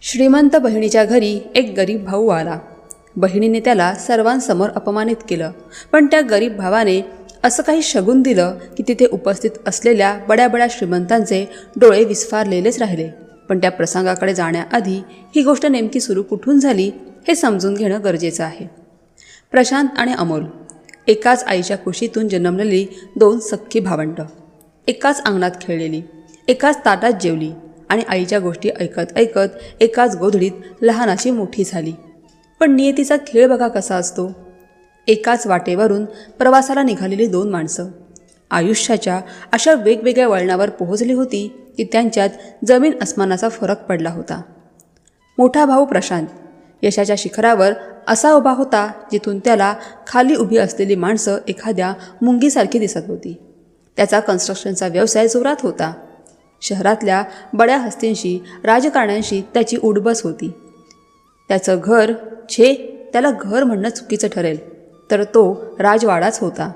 श्रीमंत बहिणीच्या घरी एक गरीब भाऊ आला. बहिणीने त्याला सर्वांसमोर अपमानित केलं, पण त्या गरीब भावाने असं काही शगुन दिलं की तिथे उपस्थित असलेल्या बड्या श्रीमंतांचे डोळे विस्फारलेलेच राहिले. पण त्या प्रसंगाकडे जाण्याआधी ही गोष्ट नेमकी सुरू कुठून झाली हे समजून घेणं गरजेचं आहे. प्रशांत आणि अमोल एकाच आईच्या कुशीतून जन्मलेली दोन सख्खी भावंडं, एकाच अंगणात खेळलेली, एकाच ताटात जेवली आणि आईच्या गोष्टी ऐकत ऐकत एकाच गोधडीत लहानाची मोठी झाली. पण नियतीचा खेळ बघा कसा असतो. एकाच वाटेवरून प्रवासाला निघालेली दोन माणसं आयुष्याच्या अशा वेगवेगळ्या वळणावर पोहोचली होती की त्यांच्यात जमीन अस्मानाचा फरक पडला होता. मोठा भाऊ प्रशांत यशाच्या शिखरावर असा उभा होता जिथून त्याला खाली उभी असलेली माणसं एखाद्या मुंगीसारखी दिसत होती. त्याचा कन्स्ट्रक्शनचा व्यवसाय जोरात होता. शहरातल्या बड्या हस्तींशी, राजकारण्यांशी त्याची उठबस होती. त्याचं घर, त्याला घर म्हणणं चुकीचं ठरेल, तर तो राजवाडाच होता.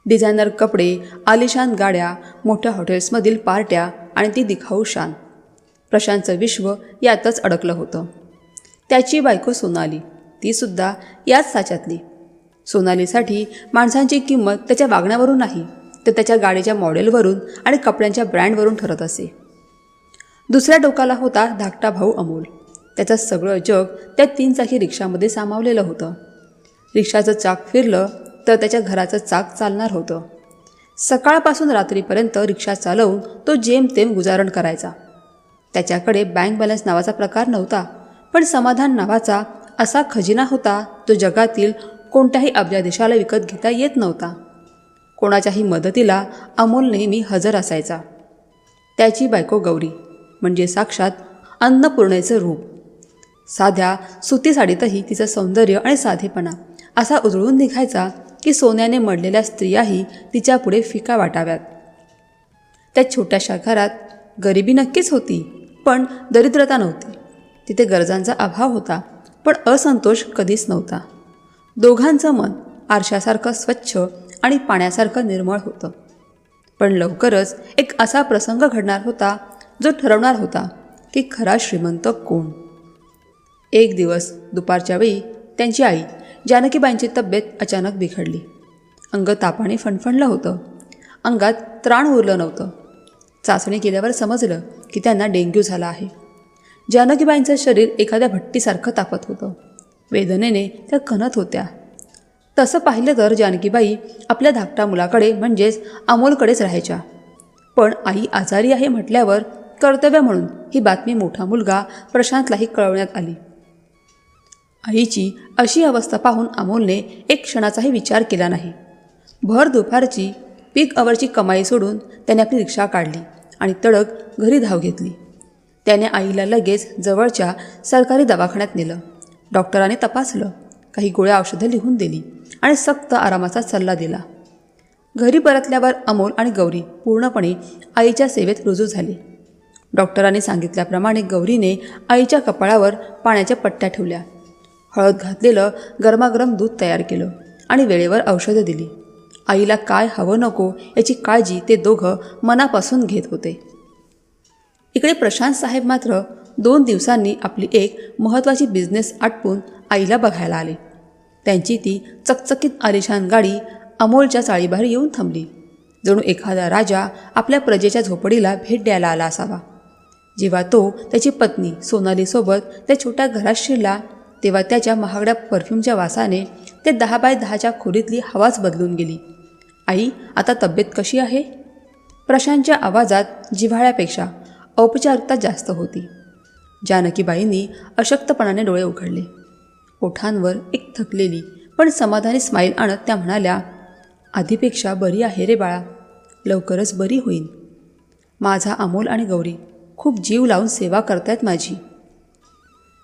डिझायनर कपडे, आलिशान गाड्या, मोठ्या हॉटेल्समधील पार्ट्या आणि ती दिखाऊ शान. प्रशांतचं विश्व यातच अडकलं होतं. त्याची बायको सोनाली, तीसुद्धा याच साच्यातली. सोनालीसाठी माणसांची किंमत त्याच्या वागण्यावरून नाही, तर त्याच्या गाडीच्या मॉडेलवरून आणि कपड्यांच्या ब्रँडवरून ठरत असे. दुसऱ्या टोकाला होता धाकटा भाऊ अमोल. त्याचं सगळं जग त्या 3 चाकी रिक्षामध्ये सामावलेलं होतं. रिक्षाचं चाक फिरलं तर त्याच्या घराचं चाक चालणार होतं. सकाळपासून रात्रीपर्यंत रिक्षा चालवून तो जेमतेम गुजारण करायचा. त्याच्याकडे बँक बॅलन्स नावाचा प्रकार नव्हता, पण समाधान नावाचा असा खजिना होता जो जगातील कोणत्याही अब्जाधीशाला विकत घेता येत नव्हता. कोणाच्याही मदतीला अमोल नेहमी हजर असायचा. त्याची बायको गौरी म्हणजे साक्षात अन्नपूर्णेचं रूप. साध्या सुती साडीतही तिचं सौंदर्य आणि साधेपणा असा उजळून निघायचा की सोन्याने मडलेल्या स्त्रियाही तिच्यापुढे फिका वाटाव्यात. त्या छोट्याशा घरात गरिबी नक्कीच होती, पण दरिद्रता नव्हती. तिथे गरजांचा अभाव होता, पण असंतोष कधीच नव्हता. दोघांचं मन आरशासारखं स्वच्छ आणि पाण्यासारखं निर्मळ होतं. पण लवकरच एक असा प्रसंग घडणार होता जो ठरवणार होता की खरा श्रीमंत कोण. एक दिवस दुपारच्या वेळी त्यांची आई जानकीबाईंची तब्येत अचानक बिघडली. अंग तापाने फणफणलं होतं. अंगात त्राण उरलं नव्हतं. चाचणी केल्यावर समजलं की त्यांना डेंग्यू झाला आहे. जानकीबाईंचं शरीर एखाद्या भट्टीसारखं तापत होतं. वेदनेने त्या कणत होत्या. तसं पाहिलं तर जानकीबाई आपल्या धाकट्या मुलाकडे म्हणजेच अमोलकडेच राहायच्या. पण आई आजारी आहे म्हटल्यावर कर्तव्य म्हणून ही बातमी मोठा मुलगा प्रशांतलाही कळवण्यात आली. आईची अशी अवस्था पाहून अमोलने एक क्षणाचाही विचार केला नाही. भर दुपारची पीक अवरची कमाई सोडून त्याने आपली रिक्षा काढली आणि तडक घरी धाव घेतली. त्याने आईला लगेच जवळच्या सरकारी दवाखान्यात नेलं. डॉक्टरांनी तपासलं, काही गोळ्या औषधं लिहून दिली आणि सक्त आरामाचा सल्ला दिला. घरी परतल्यावर अमोल आणि गौरी पूर्णपणे आईच्या सेवेत रुजू झाले. डॉक्टरांनी सांगितल्याप्रमाणे गौरीने आईच्या कपाळावर पाण्याच्या पट्ट्या ठेवल्या, हळद घातलेलं गरमागरम दूध तयार केलं आणि वेळेवर औषधं दिली. आईला काय हवं नको याची काळजी ते दोघं मनापासून घेत होते. इकडे प्रशांत साहेब मात्र 2 दिवसांनी आपली एक महत्त्वाची बिझनेस आटपून आईला बघायला आले. त्यांची ती चकचकीत आलिशान गाडी अमोलच्या चाळीबाहेर येऊन थांबली. जणू एखादा राजा आपल्या प्रजेच्या झोपडीला भेट द्यायला आला असावा. जेव्हा तो त्याची पत्नी सोनालीसोबत त्या छोट्या घरात शिरला तेव्हा त्याच्या महागड्या परफ्यूमच्या वासाने ते 10 बाय 10च्या खोलीतली हवाच बदलून गेली. आई, आता तब्येत कशी आहे? प्रशांतच्या आवाजात जिव्हाळ्यापेक्षा औपचारिकता जास्त होती. जानकीबाईंनी अशक्तपणाने डोळे उघडले. ओठांवर एक थकलेली पण समाधानी स्माईल आणत त्या म्हणाल्या, आधीपेक्षा बरी आहे रे बाळा, लवकरच बरी होईन. माझा अमोल आणि गौरी खूप जीव लावून सेवा करतायत माझी.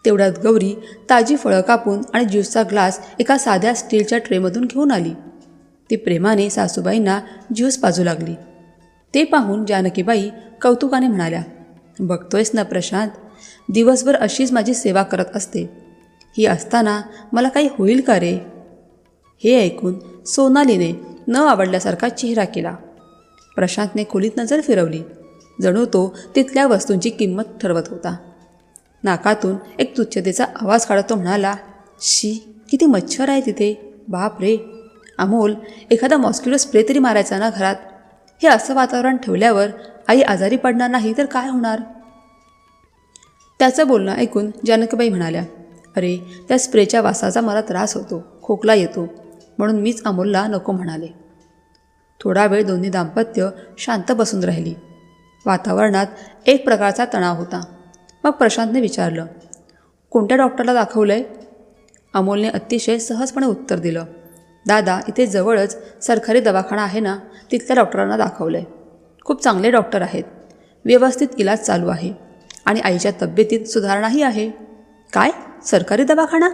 तेवढ्यात गौरी ताजी फळं कापून आणि ज्यूसचा ग्लास एका साध्या स्टीलच्या ट्रेमधून घेऊन आली. ती प्रेमाने सासूबाईंना ज्यूस पाजू लागली. ते पाहून जानकीबाई कौतुकाने म्हणाल्या, बघतोयस ना प्रशांत, दिवसभर अशीच माझी सेवा करत असते. ही असताना मला काही होईल का रे? हे ऐकून सोनालीने न आवडल्यासारखा चेहरा केला. प्रशांतने खोलीत नजर फिरवली. जणू तो तिथल्या वस्तूंची किंमत ठरवत होता. नाकातून एक तुच्छतेचा आवाज काढत तो म्हणाला, शी, किती मच्छर आहे तिथे, बाप रे. अमोल, एखादा मॉस्किटो स्प्रे तरी मारायचा ना घरात. हे असं वातावरण ठेवल्यावर आई आजारी पडणार नाही तर काय होणार. त्याचं बोलणं ऐकून जानकीबाई म्हणाल्या, अरे, त्या स्प्रेच्या वासाचा मला त्रास होतो, खोकला येतो, म्हणून मीच अमोलला नको म्हणाले. थोडा वेळ दोन्ही दाम्पत्य शांत बसून राहिली. वातावरणात एक प्रकारचा तणाव होता. मग प्रशांतने विचारलं, कोणत्या डॉक्टरला दाखवलंय? अमोलने अतिशय सहजपणे उत्तर दिलं, दादा, इथे जवळच सरकारी दवाखाना आहे ना, तिथल्या डॉक्टरांना दाखवलंय. खूप चांगले डॉक्टर आहेत. व्यवस्थित इलाज चालू आहे आणि आईच्या तब्येतीत सुधारणाही आहे. काय, सरकारी दवाखाना?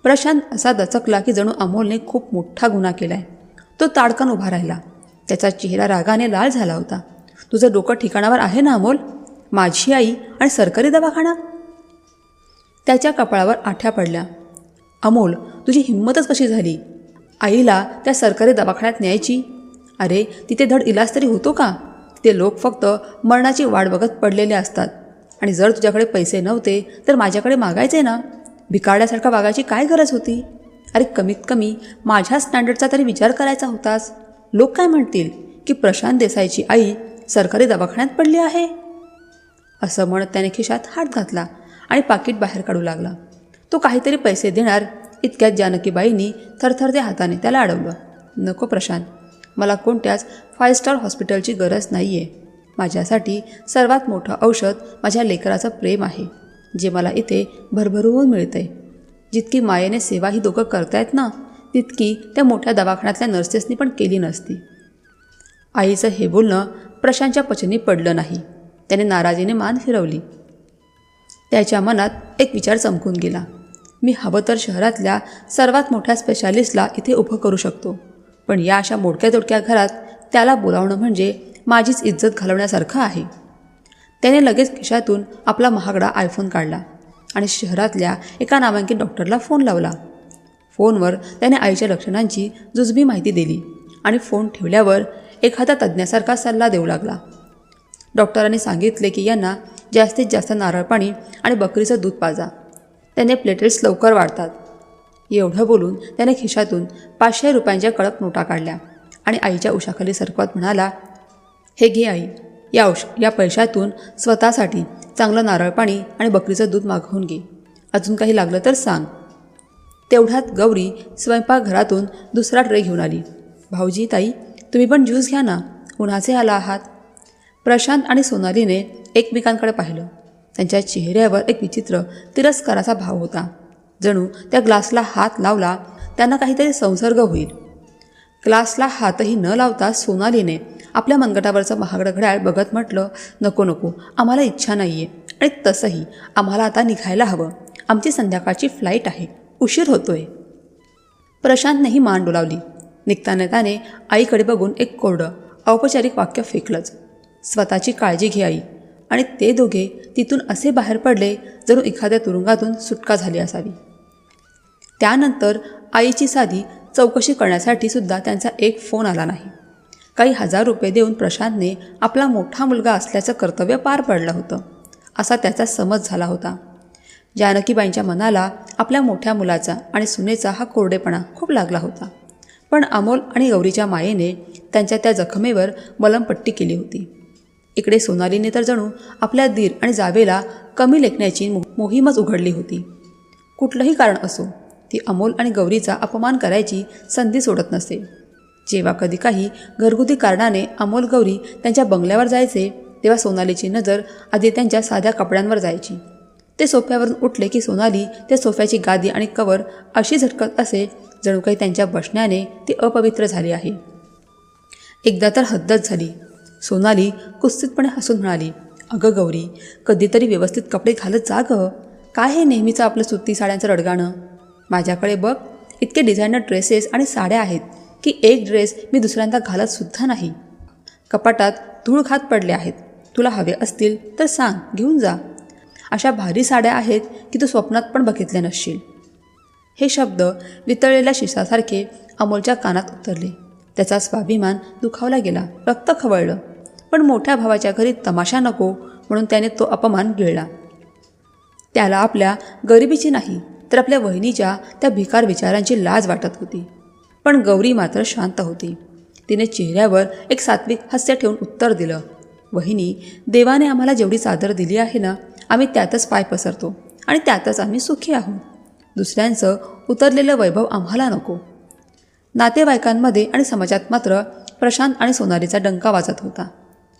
प्रशांत असा दचकला की जणू अमोलने खूप मोठा गुन्हा केलाय. तो ताडकन उभा राहिला. त्याचा चेहरा रागाने लाल झाला होता. तुझं डोकं ठिकाणावर आहे ना अमोल? माझी आई आणि सरकारी दवाखाना? त्याच्या कपाळावर आठ्या पडल्या. अमोल, तुझी हिंमतच कशी झाली आईला त्या सरकारी दवाखान्यात न्यायची? अरे, तिथे धड इलाज तरी होतो का? तिथे लोक फक्त मरणाची वाट बघत पडलेले असतात. आणि जर तुझ्याकडे पैसे नव्हते तर माझ्याकडे मागायचे ना. भिकारड्यासारखा वागायची काय गरज होती? अरे, कमीत कमी माझ्या स्टँडर्डचा तरी विचार करायचा होतास. लोक काय म्हणतील की प्रशांत देसाईची आई सरकारी दवाखान्यात पडली आहे? असं म्हणत त्याने खिशात हात घातला आणि पाकीट बाहेर काढू लागला. तो काहीतरी पैसे देणार इतक्यात जानकीबाईंनी थरथरत्या हाताने त्याला अडवलं. नको प्रशांत, मला कोणत्याच 5 स्टार हॉस्पिटलची गरज नाही आहे. माझ्यासाठी सर्वात मोठं औषध माझ्या लेकराचं प्रेम आहे, जे मला इथे भरभरून मिळतंय. जितकी मायेने सेवा ही दोघं करतायत ना, तितकी त्या मोठ्या दवाखान्यातल्या नर्सेसनी पण केली नसती. आईचं हे बोलणं प्रशांतच्या पचनी पडलं नाही. त्याने नाराजीने मान फिरवली. त्याच्या मनात एक विचार चमकून गेला. मी हवं तर शहरातल्या सर्वात मोठ्या स्पेशालिस्टला इथे उभं करू शकतो, पण या अशा मोडक्या तोडक्या घरात त्याला बोलावणं म्हणजे माझीच इज्जत घालवण्यासारखं आहे. त्याने लगेच खिशातून आपला महागडा आयफोन काढला आणि शहरातल्या एका नामांकित डॉक्टरला फोन लावला. फोनवर त्याने आईच्या लक्षणांची जुजबी माहिती दिली आणि फोन ठेवल्यावर एखादा तज्ज्ञासारखा सल्ला देऊ लागला. डॉक्टरांनी सांगितले की यांना जास्तीत जास्त नारळ पाणी आणि बकरीचं दूध पाजा. त्याने प्लेटेट्स लवकर वाढतात. एवढं बोलून त्याने खिशातून 500 रुपयांच्या कडक नोटा काढल्या आणि आईच्या उशाखाली सरकवत म्हणाला, हे घे आई, या पैशातून स्वतःसाठी चांगलं नारळ पाणी आणि बकरीचं दूध मागवून घे. अजून काही लागलं तर सांग. तेवढ्यात गौरी स्वयंपाकघरातून दुसरा ट्रे घेऊन आली. भाऊजी, ताई, तुम्ही पण ज्यूस घ्या ना, उन्हाचे आला आहात. प्रशांत आणि सोनालीने एकमेकांकडे पाहिलं. त्यांच्या चेहऱ्यावर एक विचित्र तिरस्काराचा भाव होता. जणू त्या ग्लासला हात लावला त्यांना काहीतरी संसर्ग होईल. ग्लासला हातही न लावता सोनालीने आपल्या मनगटावरचं महागडं घड्याळ बघत म्हटलं, नको नको, आम्हाला इच्छा नाही आहे आणि तसंही आम्हाला आता निघायला हवं. आमची संध्याकाळची फ्लाईट आहे, उशीर होतोय. प्रशांतनेही मान डोलावली. निघताना त्याने आईकडे बघून एक कोरडं औपचारिक वाक्य फेकलंच, स्वतःची काळजी घे आई. आणि ते दोघे तिथून असे बाहेर पडले जणू एखाद्या तुरुंगातून सुटका झाली असावी. त्यानंतर आईची साधी चौकशी करण्यासाठी सुद्धा त्यांचा एक फोन आला नाही. काही 1000 रुपये देऊन प्रशांतने आपला मोठा मुलगा असल्याचं कर्तव्य पार पडलं होतं, असा त्याचा समज झाला होता. जानकीबाईंच्या मनाला आपल्या मोठ्या मुलाचा आणि सुनेचा हा कोरडेपणा खूप लागला होता. पण अमोल आणि गौरीच्या मायेने त्यांच्या त्या जखमेवर मलमपट्टी केली होती. इकडे सोनालीने तर जणू आपल्या दीर आणि जावेला कमी लेखण्याची मोहीमच उघडली होती. कुठलंही कारण असो, ती अमोल आणि गौरीचा अपमान करायची संधी सोडत नसे. जेव्हा कधी काही घरगुती कारणाने अमोल गौरी त्यांच्या बंगल्यावर जायचे, तेव्हा सोनालीची नजर आधी त्यांच्या साध्या कपड्यांवर जायची. ते सोफ्यावरून उठले की सोनाली त्या सोफ्याची गादी आणि कवर अशी झटकत असे जणू काही त्यांच्या बसण्याने ती अपवित्र झाली आहे. एकदा तर हद्दच झाली. सोनाली कुत्सितपणे हसून म्हणाली, अगं गौरी, कधीतरी व्यवस्थित कपडे घालत जा गं. काय हे नेहमीचं आपलं सुती साड्यांचं रडगाणं? माझ्याकडे बघ, इतके डिझायनर ड्रेसेस आणि साड्या आहेत की एक ड्रेस मी दुसऱ्यांदा घालत सुद्धा नाही. कपाटात धूळ खात पडले आहेत. तुला हवे असतील तर सांग, घेऊन जा. अशा भारी साड्या आहेत की तू स्वप्नात पण बघितल्या नसशील. हे शब्द वितळलेल्या शिसासारखे अमोलच्या कानात उतरले. त्याचा स्वाभिमान दुखावला गेला, रक्त खवळलं. पण मोठ्या भावाच्या घरी तमाशा नको म्हणून त्याने तो अपमान गिळला. त्याला आपल्या गरिबीची नाही तर आपल्या वहिनीच्या त्या भिकार विचारांची लाज वाटत होती. पण गौरी मात्र शांत होती. तिने चेहऱ्यावर एक सात्विक हास्य ठेवून उत्तर दिलं, वहिनी, देवाने आम्हाला जेवढी चादर दिली आहे ना, आम्ही त्यातच पाय पसरतो आणि त्यातच आम्ही सुखी आहोत. दुसऱ्यांचं उतरलेलं वैभव आम्हाला नको. नातेवाईकांमध्ये आणि समाजात मात्र प्रशांत आणि सोनालीचा डंका वाजत होता.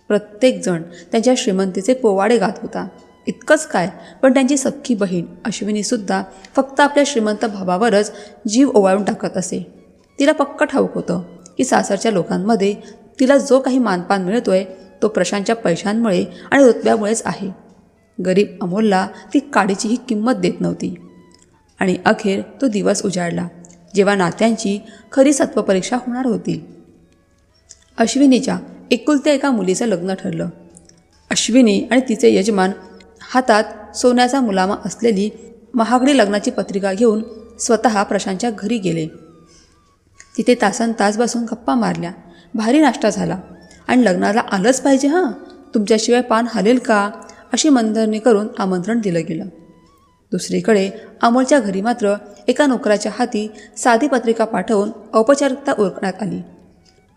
प्रत्येकजण त्यांच्या श्रीमंतीचे पोवाडे गात होता. इतकंच काय, पण त्यांची सख्खी बहीण अश्विनीसुद्धा फक्त आपल्या श्रीमंत भावावरच जीव ओवाळून टाकत असे. तिला पक्क ठाऊक होतं की सासरच्या लोकांमध्ये तिला जो काही मानपान मिळतोय तो प्रशांतच्या पैशांमुळे आणि रुतब्यामुळेच आहे. गरीब अमोलला ती काडीचीही किंमत देत नव्हती. आणि अखेर तो दिवस उजाडला जेव्हा नात्यांची खरी सत्वपरीक्षा होणार होती. अश्विनीच्या एकुलत्या एका मुलीचं लग्न ठरलं. अश्विनी आणि तिचे यजमान हातात सोन्याचा मुलामा असलेली महागडी लग्नाची पत्रिका घेऊन स्वतः प्रशांतच्या घरी गेले. तिथे तासनतास बसून गप्पा मारल्या, भारी नाश्ता झाला आणि लग्नाला आलंच पाहिजे हां, तुमच्याशिवाय पान हलेल का, अशी मनधरणी करून आमंत्रण दिलं गेलं. दुसरीकडे अमोलच्या घरी मात्र एका नोकराच्या हाती साधी पत्रिका पाठवून औपचारिकता उरकण्यात आली.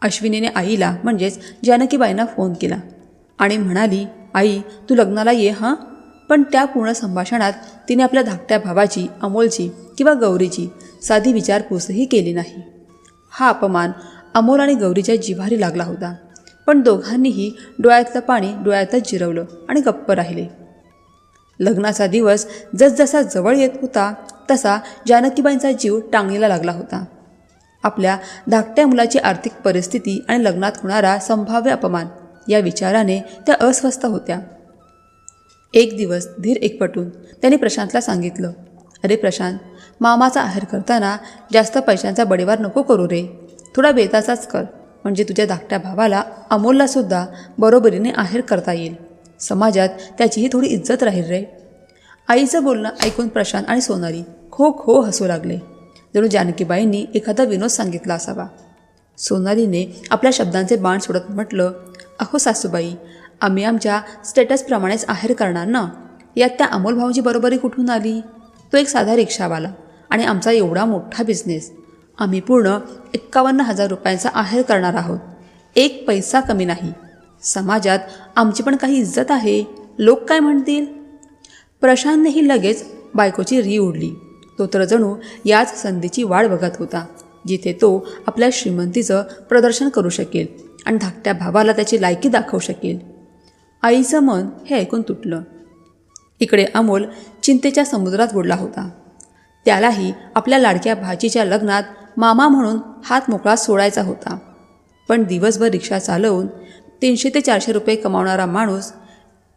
अश्विनीने आईला म्हणजेच जानकीबाईंना फोन केला आणि म्हणाली, आई तू लग्नाला ये हां. पण त्या पूर्ण संभाषणात तिने आपल्या धाकट्या भावाची, अमोलची किंवा गौरीची साधी विचारपूसही केली नाही. हा अपमान अमोल आणि गौरीच्या जिव्हारी लागला होता. पण दोघांनीही डोळ्यातलं पाणी डोळ्यातच जिरवलं आणि गप्प राहिले. लग्नाचा दिवस जसजसा जवळ येत होता तसा जानकीबाईंचा जीव टांगणीला लागला होता. आपल्या धाकट्या मुलाची आर्थिक परिस्थिती आणि लग्नात होणारा संभाव्य अपमान या विचाराने त्या अस्वस्थ होत्या. एक दिवस धीर एकवटून त्याने प्रशांतला सांगितलं, अरे प्रशांत, मामाचा आहेर करताना जास्त पैशांचा बडेवार नको करू रे, थोडा बेताचाच कर, म्हणजे तुझ्या धाकट्या भावाला अमोललासुद्धा बरोबरीने आहेर करता येईल. समाजात त्याचीही थोडी इज्जत राहील रे. आईचं बोलणं ऐकून प्रशांत आणि सोनाली खो खो हसू लागले, जणू जानकीबाईंनी एखादा विनोद सांगितला असावा. सोनालीने आपल्या शब्दांचे बाण सोडत म्हटलं, अहो सासूबाई, आम्ही आमच्या स्टेटसप्रमाणेच आहेर करणार ना, यात त्या अमोल भाऊची बरोबरी कुठून आली? तो एक साधा रिक्षावाला आणि आमचा एवढा मोठा बिझनेस. आम्ही पूर्ण 51,000 रुपयांचा आहेर करणार आहोत, एक पैसा कमी नाही. समाजात आमची पण काही इज्जत आहे, लोक काय म्हणतील? प्रशांतनेही लगेच बायकोची री उडली. तो तर जणू याच संधीची वाट बघत होता जिथे तो आपल्या श्रीमंतीचं प्रदर्शन करू शकेल आणि धाकट्या भावाला त्याची लायकी दाखवू शकेल. आईचं मन हे ऐकून तुटलं. इकडे अमोल चिंतेच्या समुद्रात बुडला होता. त्यालाही आपल्या लाडक्या भाचीच्या लग्नात मामा म्हणून हात मोकळा सोडायचा होता. पण दिवसभर रिक्षा चालवून 300 ते 400 रुपये कमावणारा माणूस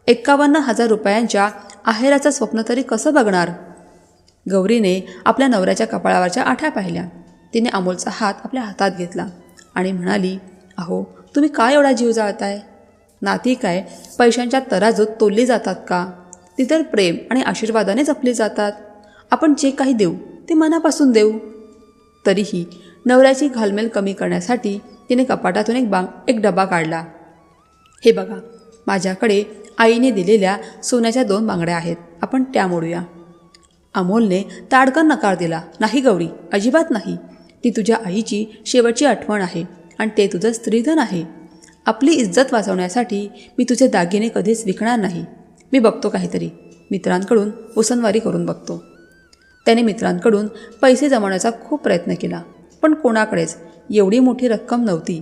51,000 रुपयांच्या आहेराचं स्वप्न तरी कसं बघणार? गौरीने आपल्या नवऱ्याच्या कपाळावरच्या आठ्या पाहिल्या. तिने अमोलचा हात आपल्या हातात घेतला आणि म्हणाली, अहो तुम्ही काय एवढा जीव जाळताय? नाती काय पैशांच्या तराजूत तोलली जातात का? ती तर प्रेम आणि आशीर्वादाने जपली जातात. आपण जे काही देऊ ते मनापासून देऊ. तरीही नवऱ्याची घालमेल कमी करण्यासाठी तिने कपाटातून एक डबा काढला. हे बघा, माझ्याकडे आईने दिलेल्या सोन्याच्या 2 बांगड्या आहेत, आपण त्या मोडूया. अमोलने ताडकन नकार दिला, नाही गौरी, अजिबात नाही. ती तुझ्या आईची शेवटची आठवण आहे आणि ते तुझं स्त्रीधन आहे. आपली इज्जत वाचवण्यासाठी मी तुझे दागिने कधीच विकणार नाही. मी बघतो काहीतरी, मित्रांकडून उसनवारी करून बघतो. त्याने मित्रांकडून पैसे जमवण्याचा खूप प्रयत्न केला, पण कोणाकडेच एवढी मोठी रक्कम नव्हती.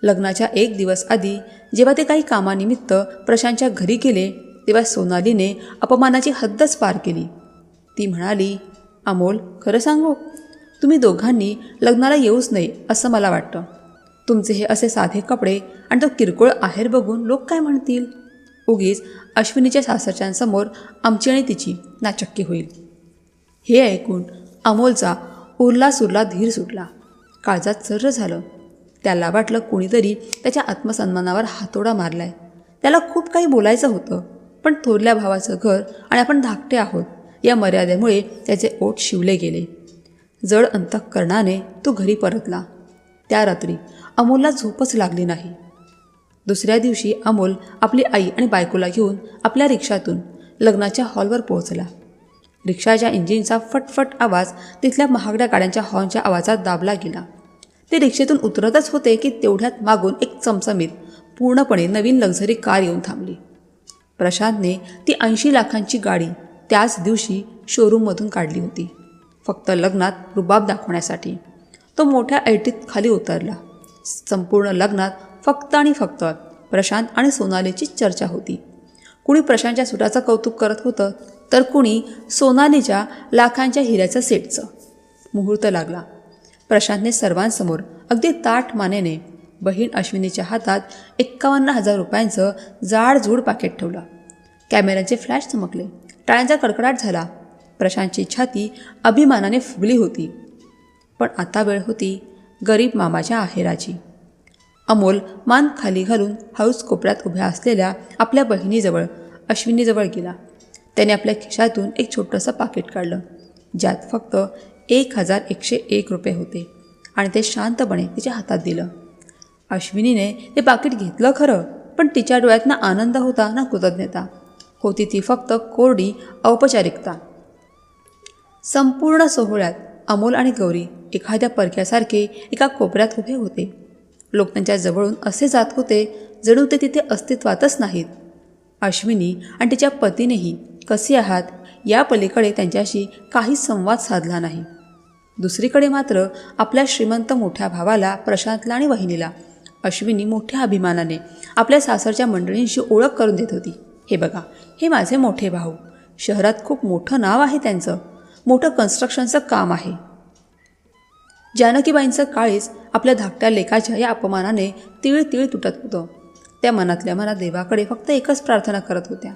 लग्नाच्या 1 दिवस आधी जेव्हा ते काही कामानिमित्त प्रशांतच्या घरी गेले तेव्हा सोनालीने अपमानाची हद्दच पार केली. ती म्हणाली, अमोल, खरं सांगू, तुम्ही दोघांनी लग्नाला येऊच नये असं मला वाटतं. तुमचे हे असे साधे कपडे आणि तो किरकोळ आहेर बघून लोक काय म्हणतील? उगीच अश्विनीच्या सासरच्यांसमोर आमची आणि तिची नाचक्की होईल. हे ऐकून अमोलचा उरला सुरला धीर सुटला. काळजात सर्र झालं. त्याला वाटलं कोणीतरी त्याच्या आत्मसन्मानावर हातोडा मारलाय. त्याला खूप काही बोलायचं होतं, पण थोरल्या भावाचं घर आणि आपण धाकटे आहोत या मर्यादेमुळे त्याचे ओठ शिवले गेले. जड अंतःकरणाने तो घरी परतला. त्या रात्री अमोलला झोपच लागली नाही. दुसऱ्या दिवशी अमोल आपली आई आणि बायकोला घेऊन आपल्या रिक्षातून लग्नाच्या हॉलवर पोहोचला. रिक्षाच्या इंजिनचा फटफट आवाज तिथल्या महागड्या गाड्यांच्या हॉर्नच्या आवाजात दाबला गेला. ते रिक्षेतून उतरतच होते की तेवढ्यात मागून एक चमचमीत पूर्णपणे नवीन लक्झरी कार येऊन थांबली. प्रशांतने ती 80 लाखांची गाडी त्याच दिवशी शोरूममधून काढली होती, फक्त लग्नात रुबाब दाखवण्यासाठी. तो मोठ्या ऐटीत खाली उतरला. संपूर्ण लग्नात फक्त आणि फक्त प्रशांत आणि सोनालीचीच चर्चा होती. कुणी प्रशांतच्या सुटाचं कौतुक करत होतं, तर कुणी सोनालीच्या लाखांच्या हिऱ्याचं सेटचं. मुहूर्त लागला. प्रशांतने सर्वांसमोर अगदी ताठ मानेने बहीण अश्विनीच्या हातात 51,000 रुपयांचं जाडजूड पाकिट ठेवलं. कॅमेऱ्याचे फ्लॅश चमकले. टाळ्यांचा कडकडाट झाला. प्रशांतची छाती अभिमानाने फुगली होती. पण आता वेळ होती गरीब मामाच्या आहेराची. अमोल मान खाली घालून हळूच कोपऱ्यात उभ्या असलेल्या आपल्या बहिणीजवळ अश्विनीजवळ गेला. त्याने आपल्या खिशातून एक छोटंसं पाकिट काढलं, ज्यात फक्त 1,101 रुपये होते आणि ते शांतपणे तिच्या हातात दिलं. अश्विनीने ते पाकिट घेतलं खरं, पण तिच्या डोळ्यात ना आनंद होता ना कृतज्ञता. होती ती फक्त कोरडी औपचारिकता. संपूर्ण सोहळ्यात अमोल आणि गौरी एखाद्या परक्यासारखे एका कोपऱ्यात उभे होते. लोक त्यांच्या जवळून असे जात होते जणू ते तिथे अस्तित्वातच नाहीत. अश्विनी आणि तिच्या पतीनेही कसे आहात या पलीकडे त्यांच्याशी काही संवाद साधला नाही. दुसरीकडे मात्र आपल्या श्रीमंत मोठ्या भावाला प्रशांतला आणि वहिनीला अश्विनी मोठ्या अभिमानाने आपल्या सासरच्या मंडळींशी ओळख करून देत होती. हे बघा, हे माझे मोठे भाऊ. शहरात खूप मोठं नाव आहे त्यांचं. मोठं कन्स्ट्रक्शनचं काम आहे. जानकीबाईंचं काळीज आपल्या धाकट्या लेकाच्या या अपमानाने तीळ तीळ तुटत होतं. त्या मनातल्या मनात देवाकडे फक्त एकच प्रार्थना करत होत्या,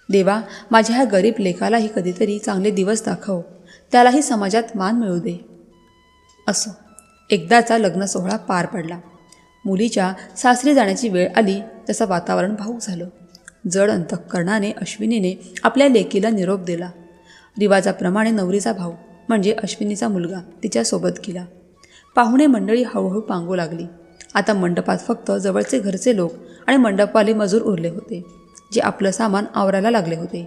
देवा, माझ्या ह्या गरीब लेकालाही कधीतरी चांगले दिवस दाखव, त्यालाही समाजात मान मिळू दे. असो, एकदाचा लग्न सोहळा पार पडला. मुलीच्या सासरी जाण्याची वेळ आली तसं वातावरण भावूक झालं. जड अंतःकरणाने अश्विनीने आपल्या लेकीला निरोप दिला. रिवाजाप्रमाणे नवरीचा भाऊ म्हणजे अश्विनीचा मुलगा तिच्यासोबत गेला. पाहुणे मंडळी हळूहळू पांगू लागली. आता मंडपात फक्त जवळचे घरचे लोक आणि मंडपवाले मजूर उरले होते, जे आपलं सामान आवरायला लागले होते.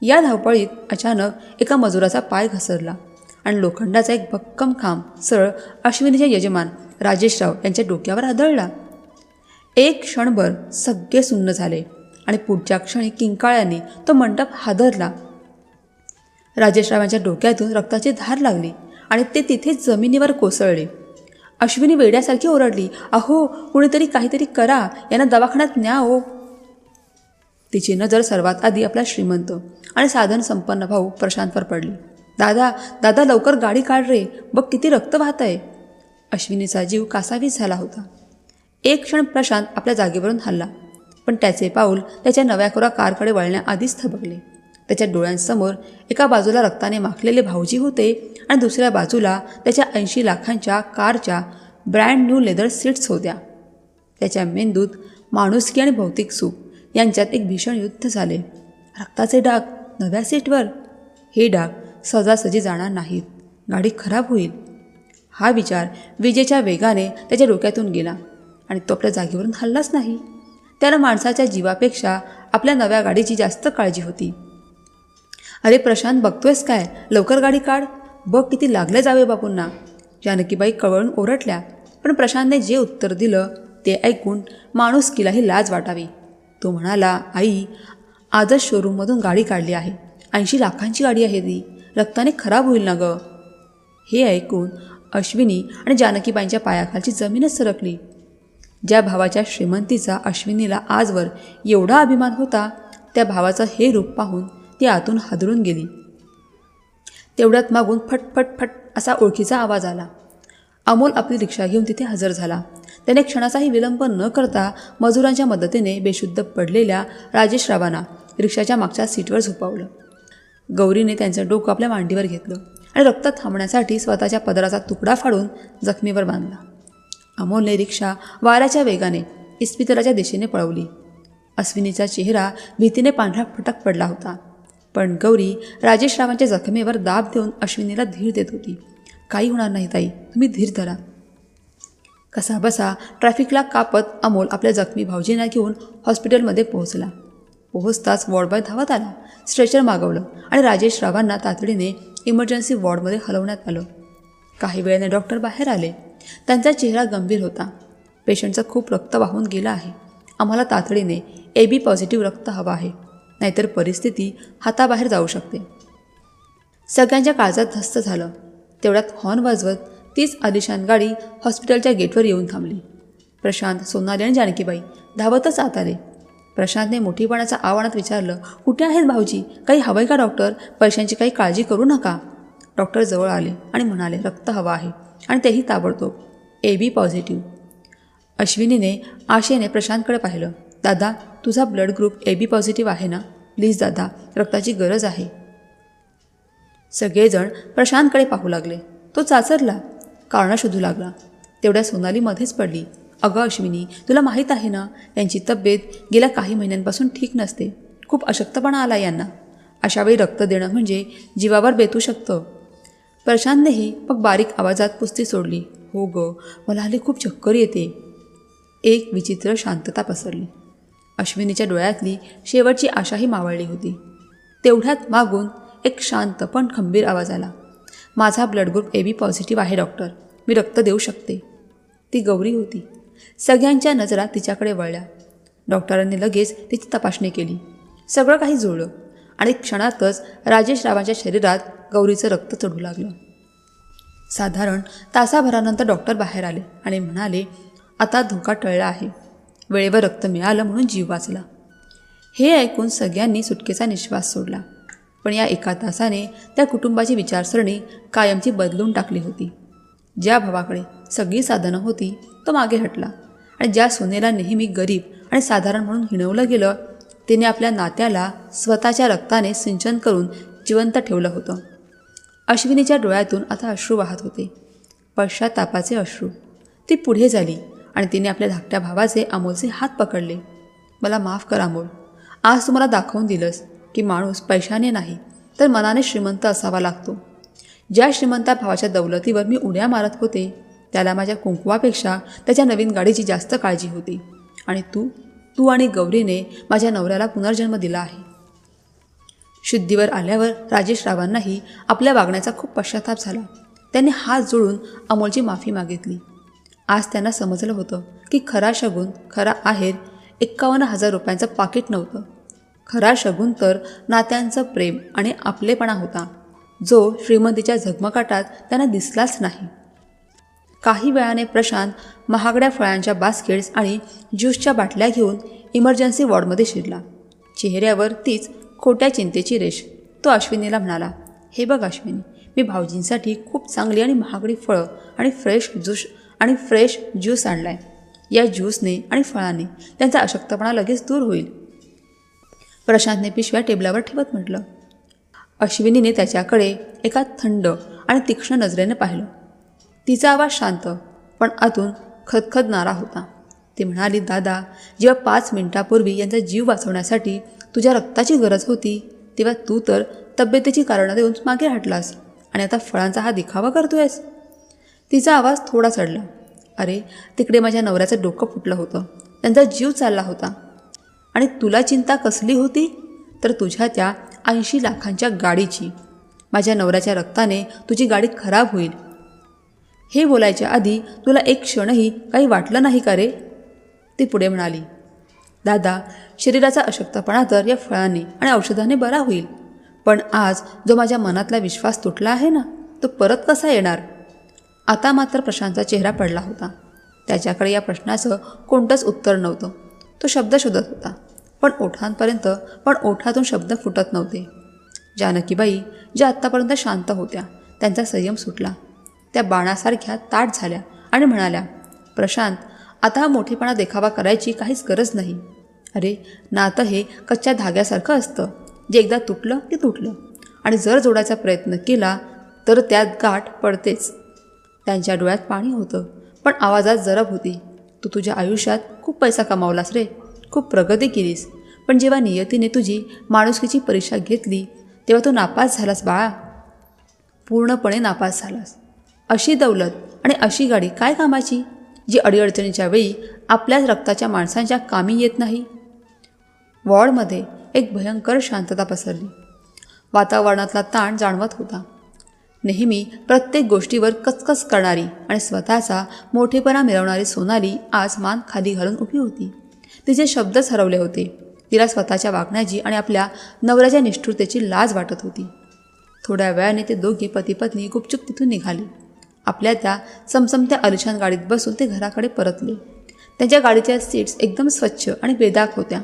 या धावपळीत अचानक एका मजुराचा पाय घसरला आणि लोखंडाचा एक भक्कम खांब सरळ अश्विनीचे यजमान राजेशराव यांच्या डोक्यावर आदळला. एक क्षणभर सगळे सुन्न झाले आणि पुढच्या क्षणी किंकाळ्यांनी तो मंडप हादरला. राजेशरावांच्या डोक्यातून रक्ताची धार लागली आणि ते तिथेच जमिनीवर कोसळले. अश्विनी वेड्यासारखी ओरडली, अहो, कुणीतरी काहीतरी करा, यांना दवाखान्यात न्या हो. तिची नजर सर्वात आधी आपला श्रीमंत आणि साधन संपन्न भाऊ प्रशांतवर पडली. दादा, दादा, लवकर गाडी काढ रे, बघ किती रक्त वाहत आहे. अश्विनीचा जीव कासावीस झाला होता. एक क्षण प्रशांत आपल्या जागेवरून हलला, पण त्याचे पाऊल त्याच्या नव्या कोरा कारकडे वळण्याआधीच थबकले. त्याच्या डोळ्यांसमोर एका बाजूला रक्ताने माखलेले भाऊजी होते आणि दुसऱ्या बाजूला त्याच्या 80 लाखांच्या कारच्या ब्रँड न्यू लेदर सीट्स होत्या. त्याच्या मेंदूत माणुसकी आणि भौतिक सुख यांच्यात एक भीषण युद्ध झाले. रक्ताचे डाग नव्या सीटवर. हे डाग सहजासहजी जाणार नाहीत. गाडी खराब होईल. हा विचार विजेच्या वेगाने त्याच्या डोक्यातून गेला आणि तो आपल्या जागेवरून हललाच नाही. त्याला माणसाच्या जीवापेक्षा आपल्या नव्या गाडीची जास्त काळजी होती. अरे प्रशांत, बघतोयस काय? लवकर गाडी काढ, बघ किती लागले जावे बापूंना. जानकीबाई कळवळून ओरडल्या, पण प्रशांतने जे उत्तर दिलं ते ऐकून माणुसकीलाही लाज वाटावी. तो म्हणाला, आई, आजच शोरूममधून गाडी काढली आहे. 80 लाखांची गाडी आहे ती. रक्ताने खराब होईल ना गं. हे ऐकून अश्विनी आणि जानकीबाईंच्या पायाखालची जमीनच सरकली. ज्या भावाच्या श्रीमंतीचा अश्विनीला आजवर एवढा अभिमान होता, त्या भावाचं हे रूप पाहून ती आतून हादरून गेली. तेवढ्यात मागून फटफट असा ओळखीचा आवाज आला. अमोल आपली रिक्षा घेऊन तिथे हजर झाला. त्याने क्षणाचाही विलंब न करता मजुरांच्या मदतीने बेशुद्ध पडलेल्या राजेशरावांना रिक्षाच्या मागच्या सीटवर झोपवलं. गौरीने त्यांचं डोकं आपल्या मांडीवर घेतलं आणि रक्त थांबण्यासाठी स्वतःच्या पदराचा तुकडा फाडून जखमीवर बांधला. अमोलने रिक्षा वाऱ्याच्या वेगाने इस्पितळाच्या दिशेने पळवली. अश्विनीचा चेहरा भीतीने पांढरा फटक पडला होता, पण गौरी राजेशरावांच्या जखमेवर दाब देऊन अश्विनीला धीर देत होती. काही होणार नाही ताई, तुम्ही धीर धरा. कसाबसा ट्रॅफिकला कापत अमोल आपल्या जखमी भाऊजींना घेऊन हॉस्पिटलमध्ये पोहोचला. पोहोचताच वॉर्डबॉय धावत आला, स्ट्रेचर मागवलं आणि राजेश रावांना तातडीने इमर्जन्सी वॉर्डमध्ये हलवण्यात आलं. काही वेळाने डॉक्टर बाहेर आले. त्यांचा चेहरा गंभीर होता. पेशंटचं खूप रक्त वाहून गेलं आहे. आम्हाला तातडीने AB पॉझिटिव्ह रक्त हवं आहे, नाहीतर परिस्थिती हाताबाहेर जाऊ शकते. सगळ्यांच्या काळजात धस्त झालं. तेवढ्यात हॉर्न वाजवत तीच आलिशान गाडी हॉस्पिटलच्या गेटवर येऊन थांबली. प्रशांत, सोनाली आणि जानकीबाई धावतच आत आले. प्रशांतने मोठीपणाच्या आव्हानात विचारलं, कुठे आहेत भाऊजी? काही हवंय का डॉक्टर? पैशांची काही काळजी करू नका. डॉक्टर जवळ आले आणि म्हणाले, रक्त हवं आहे आणि तेही ताबडतोब, AB पॉझिटिव्ह. अश्विनीने आशेने प्रशांतकडे पाहिलं. दादा, तुझा ब्लड ग्रुप AB पॉझिटिव्ह आहे ना? प्लीज दादा, रक्ताची गरज आहे. सगळेजण प्रशांतकडे पाहू लागले. तो चाचरला, कारणं शोधू लागला. तेवढ्या सोनाली मध्येच पडली. अगं अश्विनी, तुला माहीत आहे ना, यांची तब्येत गेल्या काही महिन्यांपासून ठीक नसते. खूप अशक्तपणा आला यांना. अशावेळी रक्त देणं म्हणजे जीवावर बेतू शकतं. प्रशांतनेही मग बारीक आवाजात पुस्ती सोडली. हो ग, मला हल्ली खूप चक्कर येते. एक विचित्र शांतता पसरली. अश्विनीच्या डोळ्यातली शेवटची आशाही मावळली होती. तेवढ्यात मागून एक शांत पण खंबीर आवाज आला. माझा ब्लड ग्रुप AB पॉझिटिव्ह आहे डॉक्टर, मी रक्त देऊ शकते. ती गौरी होती. सगळ्यांच्या नजरा तिच्याकडे वळल्या. डॉक्टरांनी लगेच तिची तपासणी केली. सगळं काही जुळलं आणि क्षणातच राजेश रावांच्या शरीरात गौरीचं रक्त चढू लागलं. साधारण तासाभरानंतर डॉक्टर बाहेर आले आणि म्हणाले, आता धोका टळला आहे. वेळेवर रक्त मिळालं म्हणून जीव वाचला. हे ऐकून सगळ्यांनी सुटकेचा निश्वास सोडला. पण या एका तासाने त्या कुटुंबाची विचारसरणी कायमची बदलून टाकली होती. ज्या भावाकडे सगळी साधनं होती तो मागे हटला आणि ज्या सोनेला नेहमी गरीब आणि साधारण म्हणून हिणवलं गेलं, तिने आपल्या नात्याला स्वतःच्या रक्ताने सिंचन करून जिवंत ठेवलं होतं. अश्विनीच्या डोळ्यातून आता अश्रू वाहत होते, पश्चातापाचे अश्रू. ती पुढे झाली आणि तिने आपल्या धाकट्या भावाचे अमोलचे हात पकडले. मला माफ कर अमोल, आज तुम्हाला दाखवून दिलंस की माणूस पैशाने नाही तर मनाने श्रीमंत असावा लागतो. ज्या श्रीमंता भावाच्या दौलतीवर मी उड्या मारत होते त्याला माझ्या कुंकवापेक्षा त्याच्या नवीन गाडीची जास्त काळजी होती. आणि तू आणि गौरीने माझ्या नवऱ्याला पुनर्जन्म दिला आहे. शुद्धीवर आल्यावर राजेश रावांनाही आपल्या वागण्याचा खूप पश्चाताप झाला. त्यांनी हात जोडून अमोलची माफी मागितली. आज त्यांना समजलं होतं की खरा शगुन, खरा आहेर 51,000 रुपयांचं पाकिट नव्हतं. खरा शगुन तर नात्यांचं प्रेम आणि आपलेपणा होता, जो श्रीमंतीच्या झगमगाटात त्यांना दिसलाच नाही. काही वेळाने प्रशांत महागड्या फळांच्या बास्केट्स आणि ज्यूसच्या बाटल्या घेऊन इमर्जन्सी वॉर्डमध्ये शिरला. चेहऱ्यावर तीच खोट्या चिंतेची रेष. तो अश्विनीला म्हणाला, हे बघ अश्विनी, मी भाऊजींसाठी खूप चांगली आणि महागडी फळं आणि फ्रेश ज्यूस आणलाय. या ज्यूसने आणि फळाने त्यांचा अशक्तपणा लगेच दूर होईल. प्रशांतने पिशव्या टेबलावर ठेवत म्हटलं. अश्विनीने त्याच्याकडे एका थंड आणि तीक्ष्ण नजरेने पाहिलं. तिचा आवाज शांत पण आतून खदखदणारा होता. ती म्हणाली, दादा, जेव्हा 5 मिनिटापूर्वी यांचा जीव वाचवण्यासाठी तुझ्या रक्ताची गरज होती तेव्हा तू तर तब्येतीची कारणं देऊन मागे हटलास आणि आता फळांचा हा दिखावा करतोयस. तिचा आवाज थोडा चढला. अरे, तिकडे माझ्या नवऱ्याचं डोकं फुटलं होतं, त्यांचा जीव चालला होता. आणि तुला चिंता कसली होती? तर तुझ्या त्या 80 लाखांच्या गाडीची. माझ्या नवऱ्याच्या रक्ताने तुझी गाडी खराब होईल हे बोलायच्या आधी तुला एक क्षणही काही वाटलं नाही का रे? ती पुढे म्हणाली, दादा, शरीराचा अशक्तपणा तर या फळांनी आणि औषधाने बरा होईल, पण आज जो माझ्या मनातला विश्वास तुटला आहे ना, तो परत कसा येणार? आता मात्र प्रशांतचा चेहरा पडला होता. त्याच्याकडे या प्रश्नाचं कोणतंच उत्तर नव्हतं. तो शब्द शोधत होता, पण ओठातून शब्द फुटत नव्हते. जानकीबाई, ज्या आत्तापर्यंत शांत होत्या, त्यांचा संयम सुटला. त्या बाणासारख्या ताठ झाल्या आणि म्हणाल्या, प्रशांत, आता हा मोठेपणा देखावा करायची काहीच गरज नाही. अरे, नातं हे कच्च्या धाग्यासारखं असतं, जे एकदा तुटलं की तुटलं, आणि जर जोडायचा प्रयत्न केला तर त्यात गाठ पडतेच. त्यांच्या डोळ्यात पाणी होतं, पण आवाजात जरब होती. तू तुझ्या आयुष्यात खूप पैसा कमावलास रे, खूप प्रगती केलीस, पण जेव्हा नियतीने तुझी माणुसकीची परीक्षा घेतली तेव्हा तू नापास झालास बाळा, पूर्णपणे नापास झालास. अशी दौलत आणि अशी गाडी काय कामाची, जी अडीअडचणीच्या वेळी आपल्याच रक्ताच्या माणसांच्या कामी येत नाही. वॉर्डमध्ये एक भयंकर शांतता पसरली. वातावरणातला ताण जाणवत होता. नेहमी प्रत्येक गोष्टीवर कचकच करणारी आणि स्वतःचा मोठेपणा मिळवणारी सोनाली आज मान खाली घालून उभी होती. तिचे शब्दच हरवले होते. तिला स्वतःच्या वागण्याची आणि आपल्या नवऱ्याच्या निष्ठुरतेची लाज वाटत होती. थोड्या वेळाने ते दोघे पती पत्नी गुपचूप तिथून निघाले. आपल्या त्या चमचमत्या आलिशान गाडीत बसून ते घराकडे परतले. त्यांच्या गाडीच्या सीट्स एकदम स्वच्छ आणि बेदाग होत्या,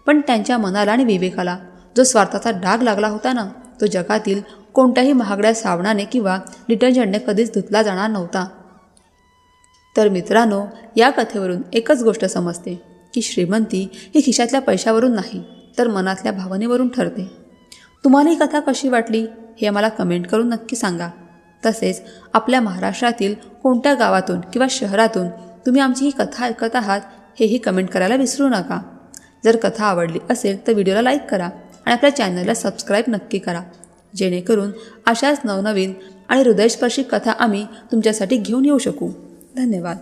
पण त्यांच्या मनाला आणि विवेकाला जो स्वार्थाचा डाग लागला होता ना, तो जगातील कोणत्याही महागड्या साबणाने किंवा डिटर्जंटने कधीच धुतला जाणार नव्हता. तर मित्रांनो, या कथेवरून एकच गोष्ट समजते की श्रीमंती ही खिशातल्या पैशावरून नाही, तर मनातल्या भावनेवरून ठरते. तुम्हाला ही कथा कशी वाटली हे आम्हाला कमेंट करून नक्की सांगा. तसेच आपल्या महाराष्ट्रातील कोणत्या गावातून किंवा शहरातून तुम्ही आमची ही कथा ऐकत आहात हेही कमेंट करायला विसरू नका. जर कथा आवडली असेल तर व्हिडिओला लाईक करा आणि आपल्या चॅनलला सबस्क्राईब नक्की करा, जेणेकरून अशाच नवनवीन आणि हृदयस्पर्शी कथा आम्ही तुमच्यासाठी घेऊन येऊ शकू. धन्यवाद.